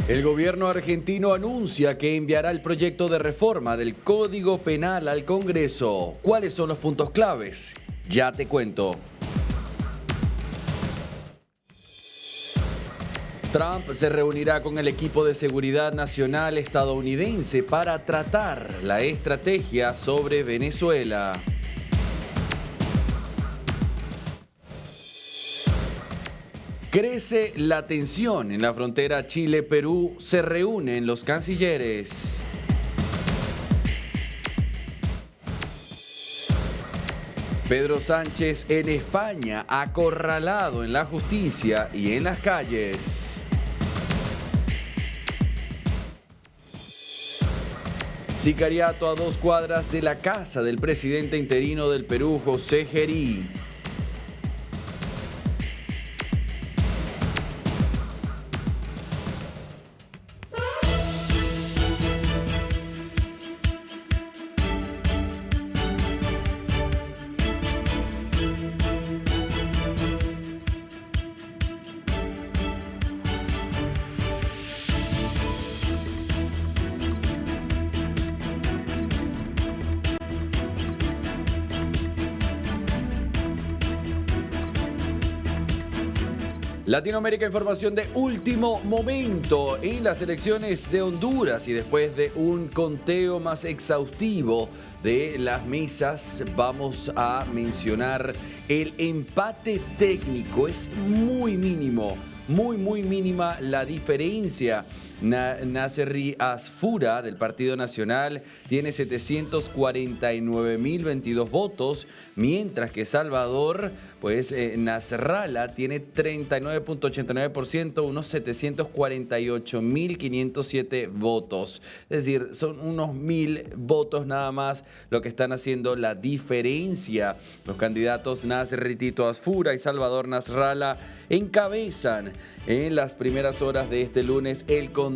El gobierno argentino anuncia que enviará el proyecto de reforma del Código Penal al Congreso. ¿Cuáles son los puntos claves? Ya te cuento. Trump se reunirá con el equipo de seguridad nacional estadounidense para tratar la estrategia sobre Venezuela. Crece la tensión en la frontera Chile-Perú, se reúnen los cancilleres. Pedro Sánchez en España, acorralado en la justicia y en las calles. Sicariato a 2 cuadras de la casa del presidente interino del Perú, José Gerí. Latinoamérica, información de último momento en las elecciones de Honduras, y después de un conteo más exhaustivo de las mesas vamos a mencionar el empate técnico. Es muy mínimo, muy mínima la diferencia. Nasserry Asfura del Partido Nacional tiene 749.022 votos, mientras que Salvador, Nasralla tiene 39.89%, unos 748.507 votos. Es decir, son unos 1.000 votos nada más lo que están haciendo la diferencia. Los candidatos Nasserry Tito Asfura y Salvador Nasralla encabezan en las primeras horas de este lunes el conteo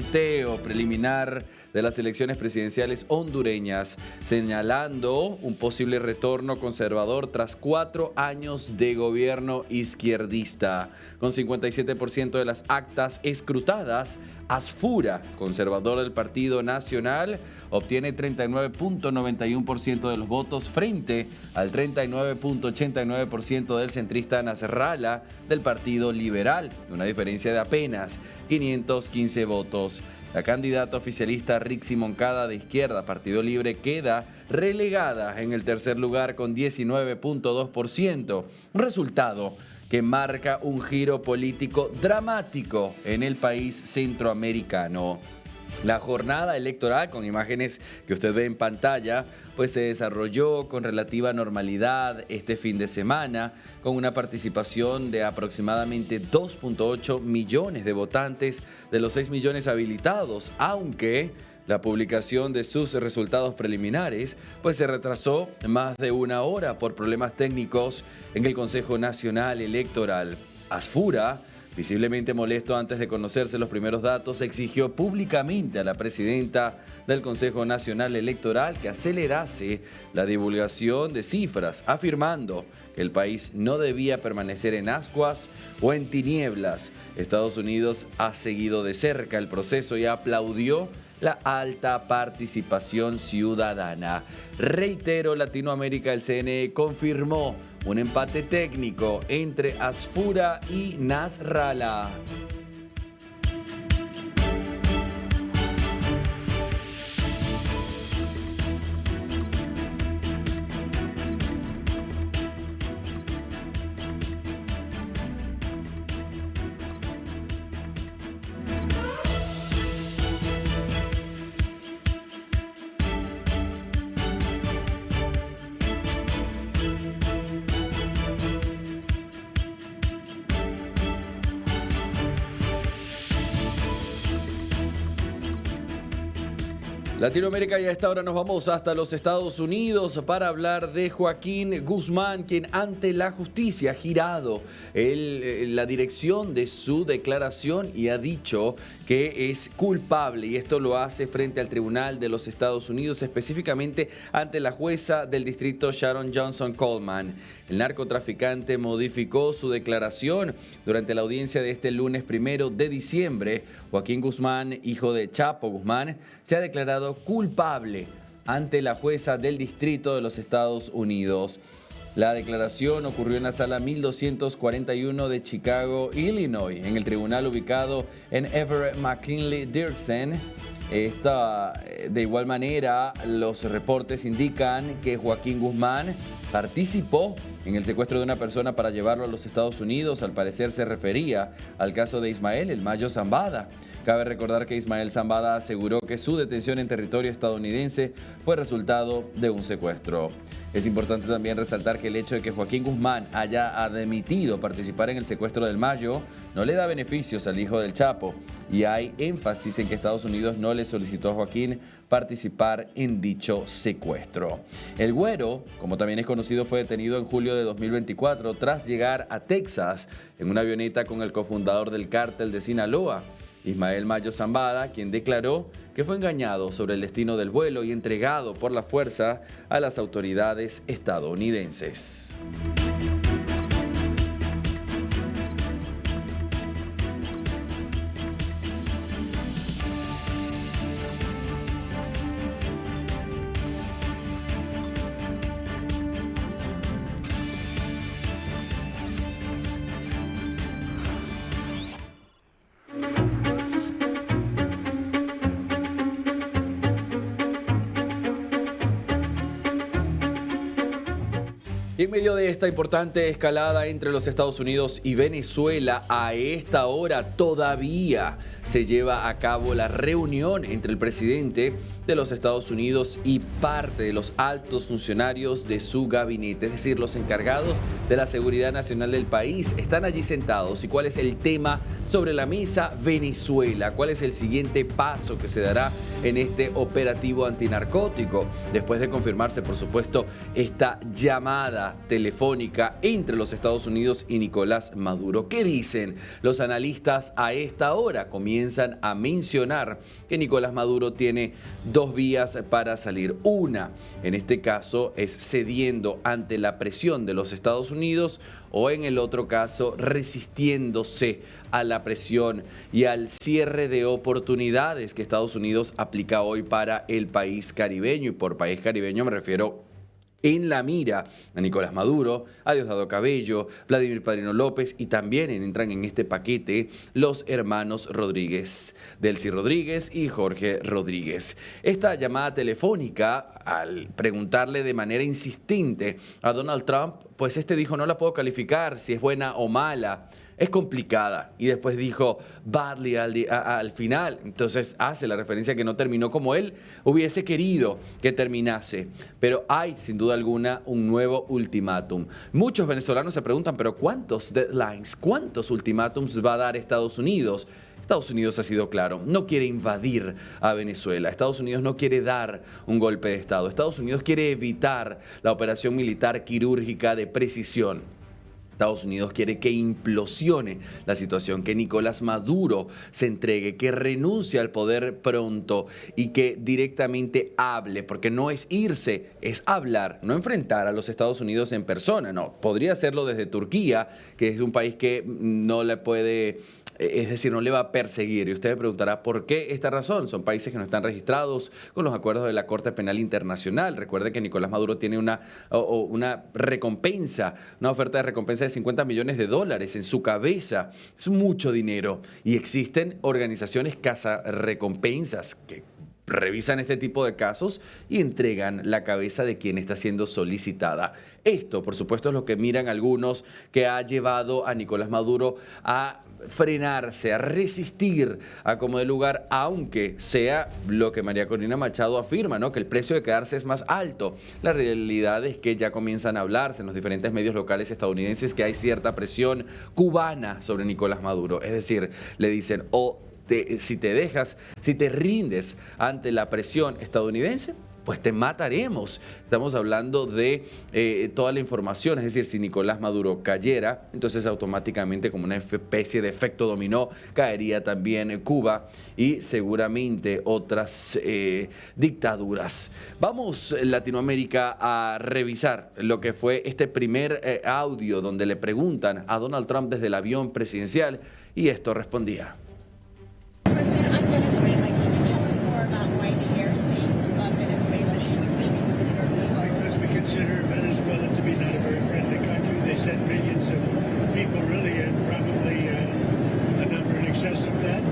preliminar de las elecciones presidenciales hondureñas, señalando un posible retorno conservador tras 4 años de gobierno izquierdista. Con 57% de las actas escrutadas, Asfura, conservador del Partido Nacional, obtiene 39.91% de los votos frente al 39.89% del centrista Nasralla del Partido Liberal, una diferencia de apenas 515 votos. La candidata oficialista Rixi Moncada de Izquierda, Partido Libre, queda relegada en el tercer lugar con 19.2%, un resultado que marca un giro político dramático en el país centroamericano. La jornada electoral, con imágenes que usted ve en pantalla, se desarrolló con relativa normalidad este fin de semana, con una participación de aproximadamente 2.8 millones de votantes de los 6 millones habilitados, aunque la publicación de sus resultados preliminares se retrasó más de 1 hora por problemas técnicos en el Consejo Nacional Electoral. Asfura, visiblemente molesto antes de conocerse los primeros datos, exigió públicamente a la presidenta del Consejo Nacional Electoral que acelerase la divulgación de cifras, afirmando que el país no debía permanecer en ascuas o en tinieblas. Estados Unidos ha seguido de cerca el proceso y aplaudió la alta participación ciudadana. Reitero, Latinoamérica, el CNE confirmó un empate técnico entre Asfura y Nasralla. Latinoamérica, y a esta hora nos vamos hasta los Estados Unidos para hablar de Joaquín Guzmán, quien ante la justicia ha girado la dirección de su declaración y ha dicho que es culpable, y esto lo hace frente al Tribunal de los Estados Unidos, específicamente ante la jueza del distrito Sharon Johnson Coleman. El narcotraficante modificó su declaración durante la audiencia de este lunes 1 de diciembre. Joaquín Guzmán, hijo de Chapo Guzmán, se ha declarado culpable ante la jueza del distrito de los Estados Unidos. La declaración ocurrió en la sala 1241 de Chicago, Illinois, en el tribunal ubicado en Everett McKinley Dirksen. De igual manera, los reportes indican que Joaquín Guzmán participó en el secuestro de una persona para llevarlo a los Estados Unidos. Al parecer se refería al caso de Ismael El Mayo Zambada. Cabe recordar que Ismael Zambada aseguró que su detención en territorio estadounidense fue resultado de un secuestro. Es importante también resaltar que el hecho de que Joaquín Guzmán haya admitido participar en el secuestro del Mayo no le da beneficios al hijo del Chapo, y hay énfasis en que Estados Unidos no le solicitó a Joaquín participar en dicho secuestro. El Güero, como también es conocido, fue detenido en julio de 2024 tras llegar a Texas en una avioneta con el cofundador del cártel de Sinaloa, Ismael Mayo Zambada, quien declaró que fue engañado sobre el destino del vuelo y entregado por la fuerza a las autoridades estadounidenses. Y en medio de esta importante escalada entre los Estados Unidos y Venezuela, a esta hora todavía se lleva a cabo la reunión entre el presidente de los Estados Unidos y parte de los altos funcionarios de su gabinete, es decir, los encargados de la seguridad nacional del país. Están allí sentados. ¿Y cuál es el tema sobre la mesa? Venezuela. ¿Cuál es el siguiente paso que se dará en este operativo antinarcótico? Después de confirmarse, por supuesto, esta llamada telefónica entre los Estados Unidos y Nicolás Maduro. ¿Qué dicen los analistas a esta hora? Comienzan a mencionar que Nicolás Maduro tiene dos vías para salir. Una, en este caso, es cediendo ante la presión de los Estados Unidos, o en el otro caso, resistiéndose a la presión y al cierre de oportunidades que Estados Unidos aplica hoy para el país caribeño. Y por país caribeño me refiero en la mira a Nicolás Maduro, a Diosdado Cabello, Vladimir Padrino López, y también entran en este paquete los hermanos Rodríguez, Delcy Rodríguez y Jorge Rodríguez. Esta llamada telefónica, al preguntarle de manera insistente a Donald Trump, pues este dijo: no la puedo calificar si es buena o mala. Es complicada. Y después dijo badly al final. Entonces hace la referencia que no terminó como él hubiese querido que terminase. Pero hay, sin duda alguna, un nuevo ultimátum. Muchos venezolanos se preguntan, pero ¿cuántos deadlines, cuántos ultimátums va a dar Estados Unidos? Estados Unidos ha sido claro, no quiere invadir a Venezuela. Estados Unidos no quiere dar un golpe de Estado. Estados Unidos quiere evitar la operación militar quirúrgica de precisión. Estados Unidos quiere que implosione la situación, que Nicolás Maduro se entregue, que renuncie al poder pronto y que directamente hable, porque no es irse, es hablar, no enfrentar a los Estados Unidos en persona, no. Podría hacerlo desde Turquía, que es un país que no le puede... Es decir, no le va a perseguir. Y usted me preguntará, ¿por qué esta razón? Son países que no están registrados con los acuerdos de la Corte Penal Internacional. Recuerde que Nicolás Maduro tiene una recompensa, una oferta de recompensa de $50 millones en su cabeza. Es mucho dinero. Y existen organizaciones cazarrecompensas que revisan este tipo de casos y entregan la cabeza de quien está siendo solicitada. Esto, por supuesto, es lo que miran algunos, que ha llevado a Nicolás Maduro a frenarse, a resistir a como de lugar, aunque sea lo que María Corina Machado afirma, ¿no? Que el precio de quedarse es más alto. La realidad es que ya comienzan a hablarse en los diferentes medios locales estadounidenses que hay cierta presión cubana sobre Nicolás Maduro. Es decir, le dicen: o si te rindes ante la presión estadounidense, pues te mataremos. Estamos hablando de toda la información, es decir, si Nicolás Maduro cayera, entonces automáticamente, como una especie de efecto dominó, caería también Cuba y seguramente otras dictaduras. Vamos, Latinoamérica, a revisar lo que fue este primer audio donde le preguntan a Donald Trump desde el avión presidencial y esto respondía. Consider Venezuela to be not a very friendly country. They sent millions of people, really, and probably a number in excess of that.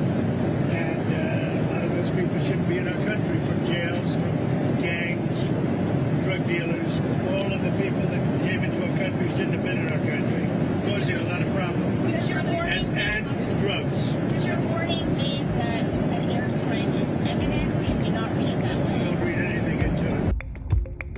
And a lot of those people shouldn't be in our country, from jails, from gangs, from drug dealers, from all of the people that came into our country shouldn't have been in our country, causing a lot of problems. And drugs. Does your warning mean that an airstrike is imminent, or should we not read it that way? Don't read anything into it.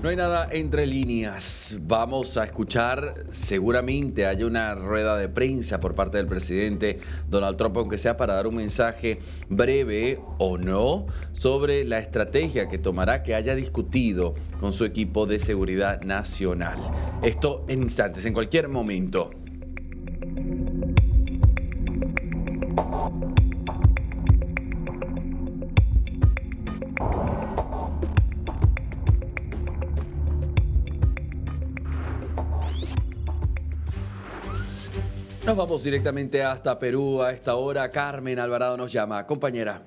No hay nada entre líneas. Vamos a escuchar, seguramente haya una rueda de prensa por parte del presidente Donald Trump, aunque sea para dar un mensaje breve o no, sobre la estrategia que tomará, que haya discutido con su equipo de seguridad nacional. Esto en instantes, en cualquier momento. Nos vamos directamente hasta Perú. A esta hora Carmen Alvarado nos llama. Compañera.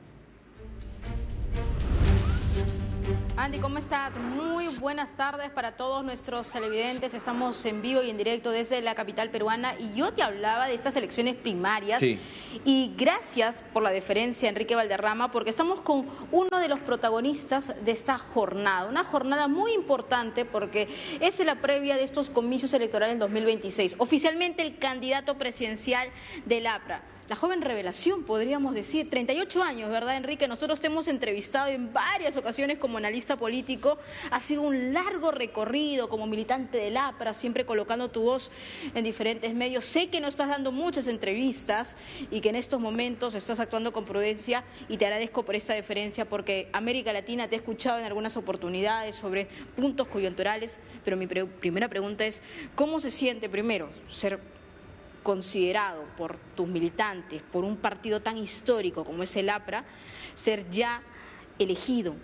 Andy, ¿cómo estás? Muy buenas tardes para todos nuestros televidentes. Estamos en vivo y en directo desde la capital peruana y yo te hablaba de estas elecciones primarias. Sí. Y gracias por la deferencia, Enrique Valderrama, porque estamos con uno de los protagonistas de esta jornada. Una jornada muy importante porque es la previa de estos comicios electorales del 2026. Oficialmente el candidato presidencial del APRA. La joven revelación, podríamos decir, 38 años, ¿verdad, Enrique? Nosotros te hemos entrevistado en varias ocasiones como analista político. Ha sido un largo recorrido como militante del APRA, siempre colocando tu voz en diferentes medios. Sé que no estás dando muchas entrevistas y que en estos momentos estás actuando con prudencia y te agradezco por esta deferencia porque América Latina te ha escuchado en algunas oportunidades sobre puntos coyunturales, pero mi primera pregunta es, ¿cómo se siente primero ser considerado por tus militantes, por un partido tan histórico como es el APRA, ser ya elegido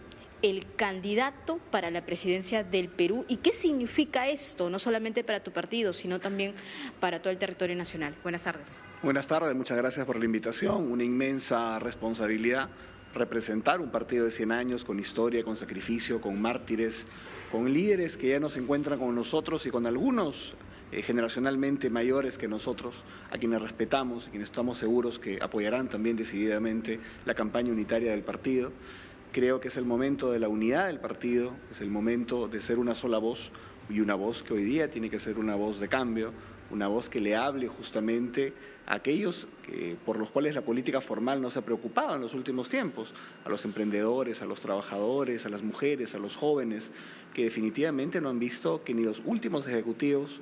el candidato para la presidencia del Perú? ¿Y qué significa esto, no solamente para tu partido, sino también para todo el territorio nacional? Buenas tardes. Buenas tardes, muchas gracias por la invitación. Una inmensa responsabilidad representar un partido de 100 años con historia, con sacrificio, con mártires, con líderes que ya no se encuentran con nosotros y con algunos generacionalmente mayores que nosotros, a quienes respetamos y quienes estamos seguros que apoyarán también decididamente la campaña unitaria del partido. Creo que es el momento de la unidad del partido, es el momento de ser una sola voz y una voz que hoy día tiene que ser una voz de cambio, una voz que le hable justamente a aquellos por los cuales la política formal no se ha preocupado en los últimos tiempos, a los emprendedores, a los trabajadores, a las mujeres, a los jóvenes, que definitivamente no han visto que ni los últimos ejecutivos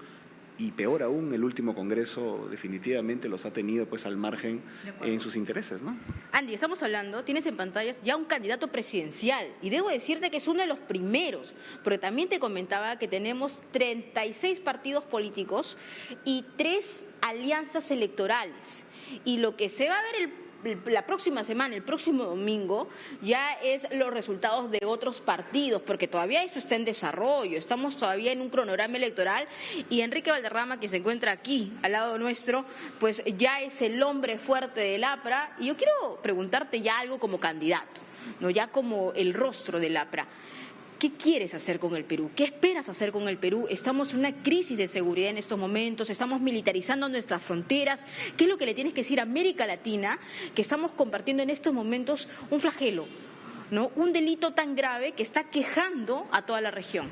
y peor aún el último Congreso definitivamente los ha tenido pues al margen en sus intereses, ¿no? Andy, estamos hablando, tienes en pantallas ya un candidato presidencial y debo decirte que es uno de los primeros, porque también te comentaba que tenemos 36 partidos políticos y 3 alianzas electorales y lo que se va a ver la próxima semana, el próximo domingo, ya es los resultados de otros partidos, porque todavía eso está en desarrollo, estamos todavía en un cronograma electoral y Enrique Valderrama, que se encuentra aquí al lado nuestro, pues ya es el hombre fuerte del APRA y yo quiero preguntarte ya algo como candidato, ¿no? Ya como el rostro del APRA. ¿Qué quieres hacer con el Perú? ¿Qué esperas hacer con el Perú? Estamos en una crisis de seguridad en estos momentos, estamos militarizando nuestras fronteras. ¿Qué es lo que le tienes que decir a América Latina, que estamos compartiendo en estos momentos un flagelo, ¿no? Un delito tan grave que está quejando a toda la región?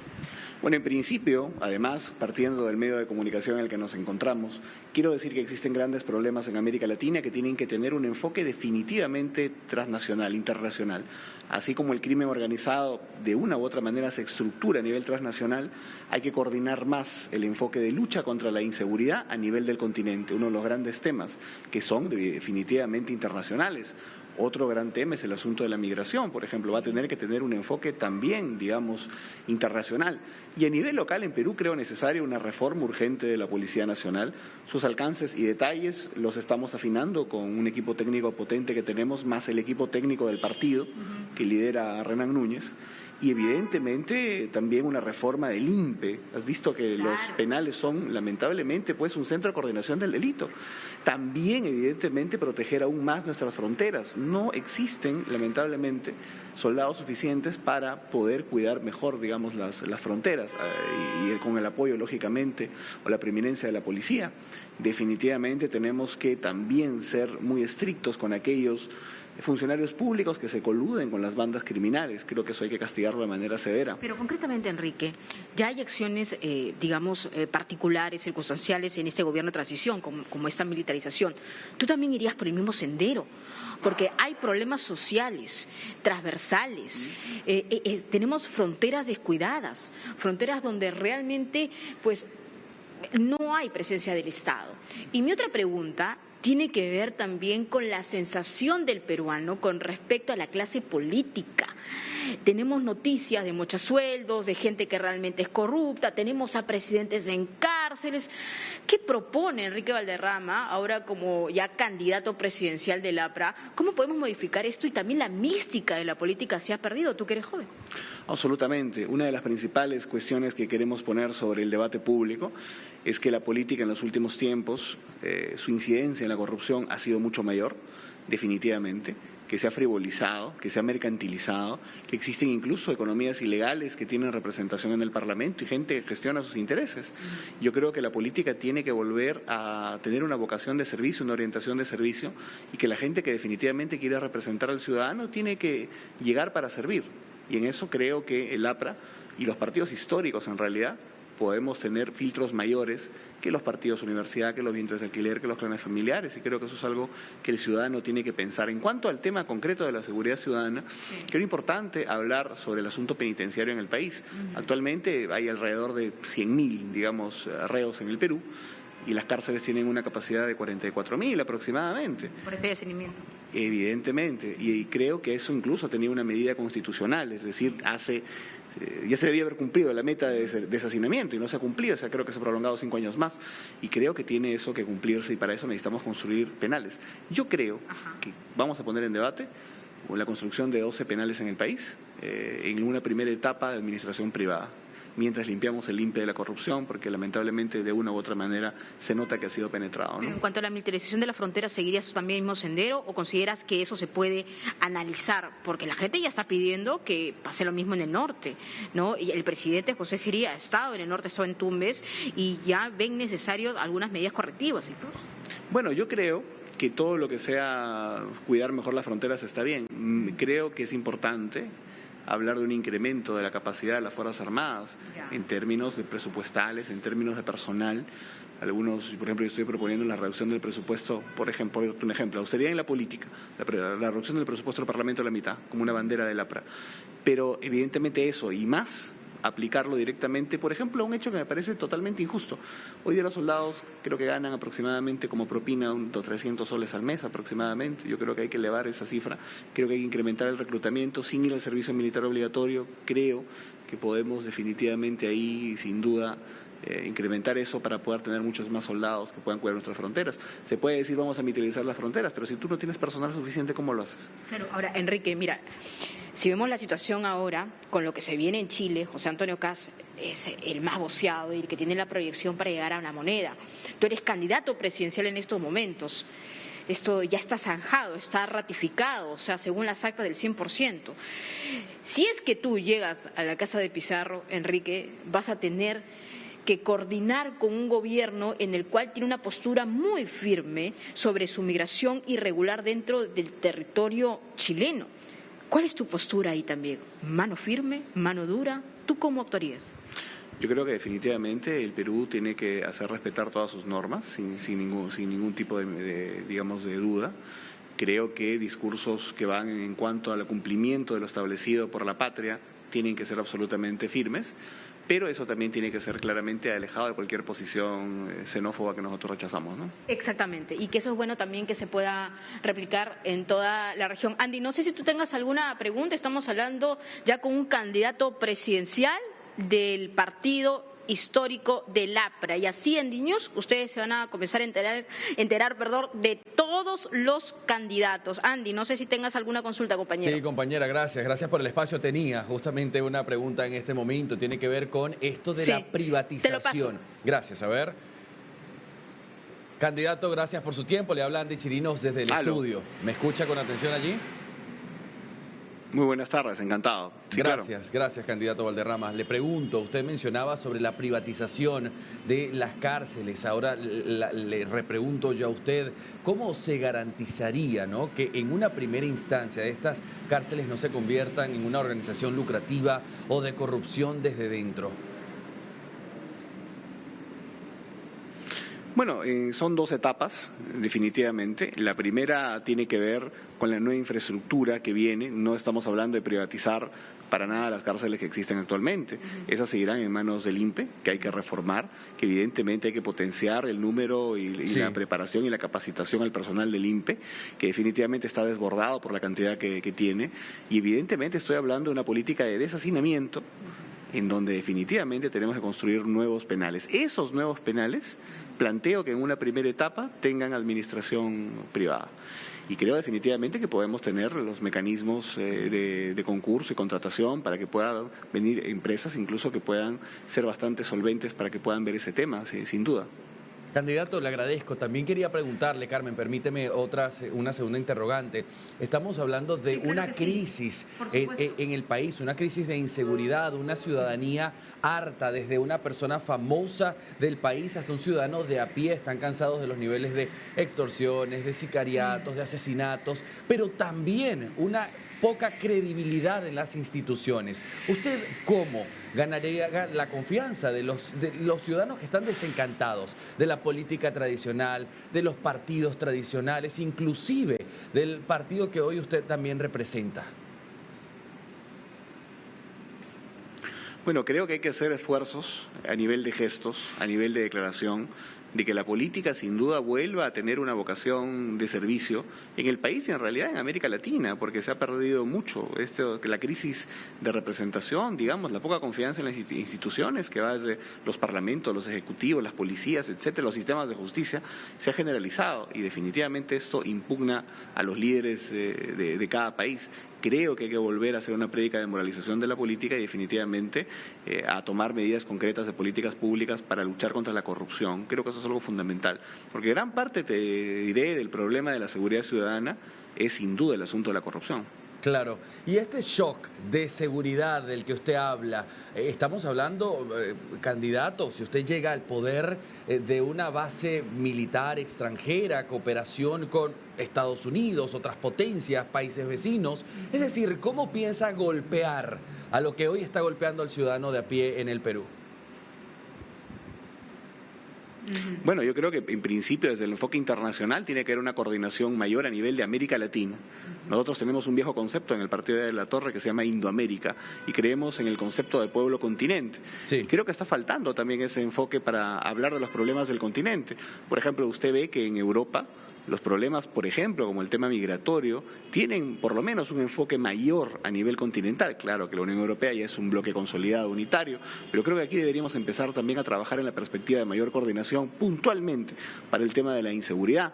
Bueno, en principio, además, partiendo del medio de comunicación en el que nos encontramos, quiero decir que existen grandes problemas en América Latina que tienen que tener un enfoque definitivamente transnacional, internacional. Así como el crimen organizado de una u otra manera se estructura a nivel transnacional, hay que coordinar más el enfoque de lucha contra la inseguridad a nivel del continente, uno de los grandes temas que son definitivamente internacionales. Otro gran tema es el asunto de la migración, por ejemplo, va a tener que tener un enfoque también, digamos, internacional. Y a nivel local en Perú creo necesaria una reforma urgente de la Policía Nacional. Sus alcances y detalles los estamos afinando con un equipo técnico potente que tenemos, más el equipo técnico del partido que lidera Renan Núñez. Y evidentemente también una reforma del INPE. Has visto que los penales son lamentablemente pues un centro de coordinación del delito. También evidentemente proteger aún más nuestras fronteras. No existen lamentablemente soldados suficientes para poder cuidar mejor, digamos, las fronteras y con el apoyo lógicamente o la preeminencia de la policía. Definitivamente tenemos que también ser muy estrictos con aquellos funcionarios públicos que se coluden con las bandas criminales. Creo que eso hay que castigarlo de manera severa. Pero concretamente, Enrique, ya hay acciones, particulares, circunstanciales en este gobierno de transición, como esta militarización. Tú también irías por el mismo sendero, porque hay problemas sociales, transversales, tenemos fronteras descuidadas, fronteras donde realmente, pues, no hay presencia del Estado. Y mi otra pregunta tiene que ver también con la sensación del peruano con respecto a la clase política. Tenemos noticias de muchos sueldos, de gente que realmente es corrupta, tenemos a presidentes en cárceles. ¿Qué propone Enrique Valderrama, ahora como ya candidato presidencial del APRA? ¿Cómo podemos modificar esto? Y también la mística de la política se ha perdido, tú que eres joven. Absolutamente. Una de las principales cuestiones que queremos poner sobre el debate público es que la política en los últimos tiempos, su incidencia en la corrupción ha sido mucho mayor, definitivamente, que se ha frivolizado, que se ha mercantilizado, que existen incluso economías ilegales que tienen representación en el Parlamento y gente que gestiona sus intereses. Yo creo que la política tiene que volver a tener una vocación de servicio, una orientación de servicio, y que la gente que definitivamente quiere representar al ciudadano tiene que llegar para servir. Y en eso creo que el APRA y los partidos históricos en realidad podemos tener filtros mayores que los partidos universidad, que los vientres de alquiler, que los clanes familiares, y creo que eso es algo que el ciudadano tiene que pensar. En cuanto al tema concreto de la seguridad ciudadana, creo importante hablar sobre el asunto penitenciario en el país. Actualmente hay alrededor de 100.000, digamos, reos en el Perú, y las cárceles tienen una capacidad de 44.000 aproximadamente. Por ese seguimiento. Evidentemente, y creo que eso incluso tenía una medida constitucional, es decir, ya se debía haber cumplido la meta de deshacinamiento y no se ha cumplido, o sea, creo que se ha prolongado 5 años más y creo que tiene eso que cumplirse y para eso necesitamos construir penales. Yo creo que vamos a poner en debate la construcción de 12 penales en el país en una primera etapa de administración privada, mientras limpiamos el INPE de la corrupción, porque lamentablemente de una u otra manera se nota que ha sido penetrado, ¿no? En cuanto a la militarización de la frontera, ¿seguirías también el mismo sendero o consideras que eso se puede analizar? Porque la gente ya está pidiendo que pase lo mismo en el norte, ¿no? Y el presidente José Gerí ha estado en el norte, ha estado en Tumbes y ya ven necesario algunas medidas correctivas incluso. Bueno, yo creo que todo lo que sea cuidar mejor las fronteras está bien. Creo que es importante hablar de un incremento de la capacidad de las Fuerzas Armadas en términos de presupuestales, en términos de personal. Algunos, por ejemplo, yo estoy proponiendo la reducción del presupuesto, por ejemplo, un ejemplo, austeridad en la política, la reducción del presupuesto del Parlamento a la mitad, como una bandera del APRA. Pero evidentemente eso y más, aplicarlo directamente, por ejemplo, a un hecho que me parece totalmente injusto. Hoy día los soldados creo que ganan aproximadamente como propina unos 300 soles al mes aproximadamente. Yo creo que hay que elevar esa cifra, creo que hay que incrementar el reclutamiento sin ir al servicio militar obligatorio. Creo que podemos definitivamente ahí, sin duda, incrementar eso para poder tener muchos más soldados que puedan cuidar nuestras fronteras. Se puede decir vamos a militarizar las fronteras, pero si tú no tienes personal suficiente, ¿cómo lo haces? Claro, ahora, Enrique, mira, si vemos la situación ahora, con lo que se viene en Chile, José Antonio Kast es el más voceado y el que tiene la proyección para llegar a la moneda. Tú eres candidato presidencial en estos momentos. Esto ya está zanjado, está ratificado, o sea, según las actas del 100%. Si es que tú llegas a la casa de Pizarro, Enrique, vas a tener que coordinar con un gobierno en el cual tiene una postura muy firme sobre su migración irregular dentro del territorio chileno. ¿Cuál es tu postura ahí también? ¿Mano firme? ¿Mano dura? ¿Tú cómo actuarías? Yo creo que definitivamente el Perú tiene que hacer respetar todas sus normas sin ningún tipo de duda. Creo que discursos que van en cuanto al cumplimiento de lo establecido por la patria tienen que ser absolutamente firmes, pero eso también tiene que ser claramente alejado de cualquier posición xenófoba que nosotros rechazamos, ¿no? Exactamente, y que eso es bueno también que se pueda replicar en toda la región. Andy, no sé si tú tengas alguna pregunta, estamos hablando ya con un candidato presidencial del partido histórico del APRA, y así en DiNews ustedes se van a comenzar a enterar de todos los candidatos. Andy, no sé si tengas alguna consulta, compañero. Sí, compañera, gracias por el espacio. Tenía justamente una pregunta en este momento, tiene que ver con esto de la privatización. Gracias, a ver. Candidato, gracias por su tiempo, le habla Andy Chirinos desde el estudio. ¿Me escucha con atención allí? Muy buenas tardes, encantado. Sí, gracias, claro. Gracias, candidato Valderrama. Le pregunto, usted mencionaba sobre la privatización de las cárceles. Ahora le repregunto yo a usted, ¿cómo se garantizaría, ¿no?, que en una primera instancia estas cárceles no se conviertan en una organización lucrativa o de corrupción desde dentro? Bueno, son dos etapas, definitivamente. La primera tiene que ver con la nueva infraestructura que viene. No estamos hablando de privatizar para nada las cárceles que existen actualmente. Esas seguirán en manos del INPE, que hay que reformar, que evidentemente hay que potenciar el número y la preparación y la capacitación al personal del INPE, que definitivamente está desbordado por la cantidad que tiene. Y evidentemente estoy hablando de una política de deshacinamiento, en donde definitivamente tenemos que construir nuevos penales. Esos nuevos penales planteo que en una primera etapa tengan administración privada. Y creo definitivamente que podemos tener los mecanismos de concurso y contratación para que puedan venir empresas incluso que puedan ser bastante solventes para que puedan ver ese tema, sin duda. Candidato, le agradezco. También quería preguntarle, Carmen, permíteme una segunda interrogante. Estamos hablando de una crisis en el país, una crisis de inseguridad, una ciudadanía harta, desde una persona famosa del país hasta un ciudadano de a pie. Están cansados de los niveles de extorsiones, de sicariatos, de asesinatos, pero también una poca credibilidad en las instituciones. ¿Usted cómo ganaría la confianza de los ciudadanos que están desencantados de la política tradicional, de los partidos tradicionales, inclusive del partido que hoy usted también representa? Bueno, creo que hay que hacer esfuerzos a nivel de gestos, a nivel de declaración, de que la política sin duda vuelva a tener una vocación de servicio en el país y en realidad en América Latina, porque se ha perdido mucho la crisis de representación, digamos, la poca confianza en las instituciones que va desde los parlamentos, los ejecutivos, las policías, etcétera, los sistemas de justicia, se ha generalizado y definitivamente esto impugna a los líderes de cada país. Creo que hay que volver a hacer una prédica de moralización de la política y definitivamente a tomar medidas concretas de políticas públicas para luchar contra la corrupción. Creo que eso es algo fundamental, porque gran parte, te diré, del problema de la seguridad ciudadana es sin duda el asunto de la corrupción. Claro, y este shock de seguridad del que usted habla, estamos hablando, candidato, si usted llega al poder de una base militar extranjera, cooperación con Estados Unidos, otras potencias, países vecinos, es decir, ¿cómo piensa golpear a lo que hoy está golpeando al ciudadano de a pie en el Perú? Bueno, yo creo que en principio desde el enfoque internacional tiene que haber una coordinación mayor a nivel de América Latina. Nosotros tenemos un viejo concepto en el Partido de la Torre que se llama Indoamérica y creemos en el concepto de pueblo continente. Sí. Creo que está faltando también ese enfoque para hablar de los problemas del continente. Por ejemplo, usted ve que en Europa los problemas, por ejemplo, como el tema migratorio, tienen por lo menos un enfoque mayor a nivel continental. Claro que la Unión Europea ya es un bloque consolidado, unitario, pero creo que aquí deberíamos empezar también a trabajar en la perspectiva de mayor coordinación puntualmente para el tema de la inseguridad.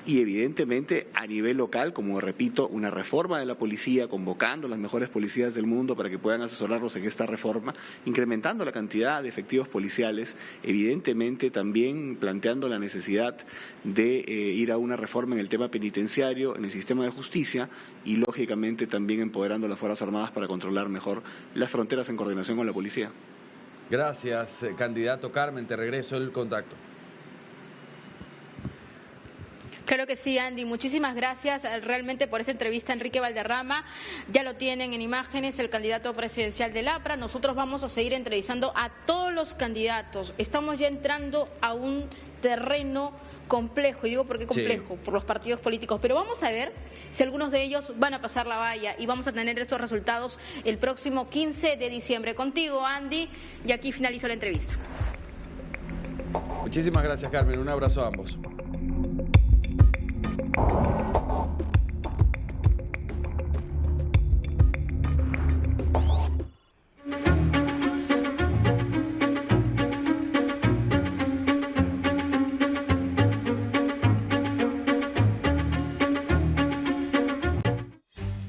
Y evidentemente a nivel local, como repito, una reforma de la policía, convocando las mejores policías del mundo para que puedan asesorarnos en esta reforma, incrementando la cantidad de efectivos policiales, evidentemente también planteando la necesidad de ir a una reforma en el tema penitenciario, en el sistema de justicia y lógicamente también empoderando a las Fuerzas Armadas para controlar mejor las fronteras en coordinación con la policía. Gracias, candidato. Carmen, te regreso el contacto. Claro que sí, Andy. Muchísimas gracias realmente por esa entrevista, Enrique Valderrama. Ya lo tienen en imágenes, el candidato presidencial del APRA. Nosotros vamos a seguir entrevistando a todos los candidatos. Estamos ya entrando a un terreno complejo, y digo por qué complejo, por los partidos políticos, pero vamos a ver si algunos de ellos van a pasar la valla y vamos a tener estos resultados el próximo 15 de diciembre. Contigo, Andy, y aquí finalizo la entrevista. Muchísimas gracias, Carmen. Un abrazo a ambos.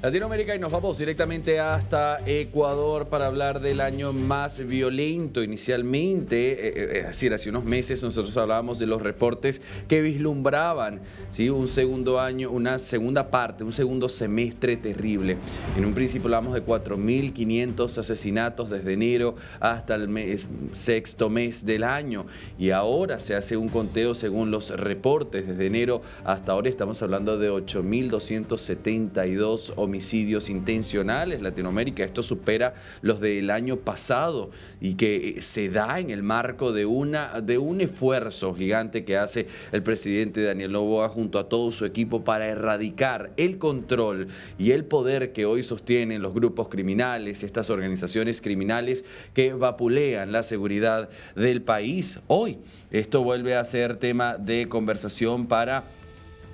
Latinoamérica, y nos vamos directamente hasta Ecuador para hablar del año más violento. Inicialmente, es decir, hace unos meses nosotros hablábamos de los reportes que vislumbraban, ¿sí?, un segundo año, una segunda parte, un segundo semestre terrible. En un principio hablamos de 4.500 asesinatos desde enero hasta el sexto mes del año, y ahora se hace un conteo según los reportes. Desde enero hasta ahora estamos hablando de 8.272 homicidios intencionales. Latinoamérica, esto supera los del año pasado, y que se da en el marco de un esfuerzo gigante que hace el presidente Daniel Noboa junto a todo su equipo para erradicar el control y el poder que hoy sostienen los grupos criminales, estas organizaciones criminales que vapulean la seguridad del país. Hoy esto vuelve a ser tema de conversación para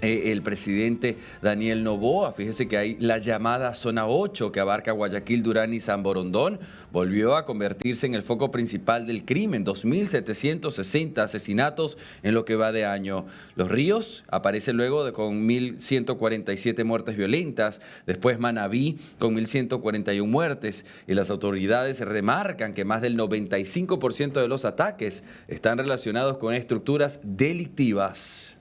el presidente Daniel Noboa. Fíjese que hay la llamada Zona 8, que abarca Guayaquil, Durán y San Borondón, volvió a convertirse en el foco principal del crimen. 2.760 asesinatos en lo que va de año. Los Ríos aparece luego con 1.147 muertes violentas, después Manabí con 1.141 muertes, y las autoridades remarcan que más del 95% de los ataques están relacionados con estructuras delictivas.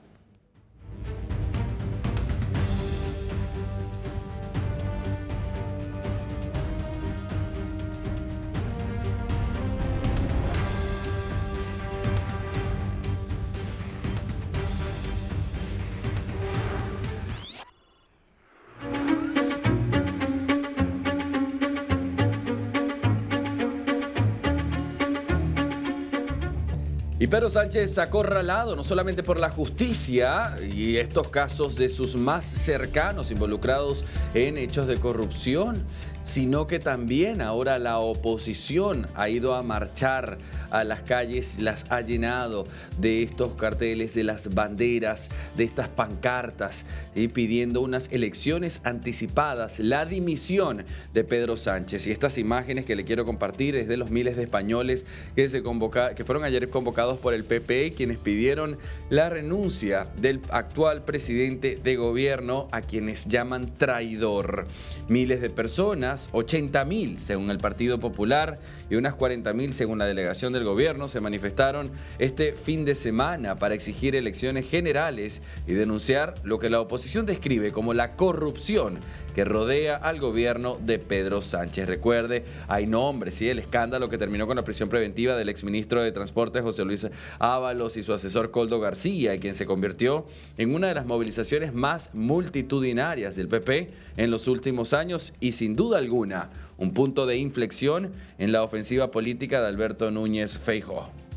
Y Pedro Sánchez acorralado no solamente por la justicia y estos casos de sus más cercanos involucrados en hechos de corrupción, sino que también ahora la oposición ha ido a marchar a las calles, las ha llenado de estos carteles, de las banderas, de estas pancartas, ¿sí?, pidiendo unas elecciones anticipadas, la dimisión de Pedro Sánchez. Y estas imágenes que le quiero compartir es de los miles de españoles que fueron ayer convocados por el PP, quienes pidieron la renuncia del actual presidente de gobierno, a quienes llaman traidor. Miles de personas, 80.000 según el Partido Popular y unas 40.000 según la delegación del gobierno, se manifestaron este fin de semana para exigir elecciones generales y denunciar lo que la oposición describe como la corrupción que rodea al gobierno de Pedro Sánchez. Recuerde, hay nombres, ¿sí?, el escándalo que terminó con la prisión preventiva del exministro de Transporte José Luis Ábalos y su asesor Coldo García, y quien se convirtió en una de las movilizaciones más multitudinarias del PP en los últimos años, y sin duda alguna un punto de inflexión en la ofensiva política de Alberto Núñez Feijóo.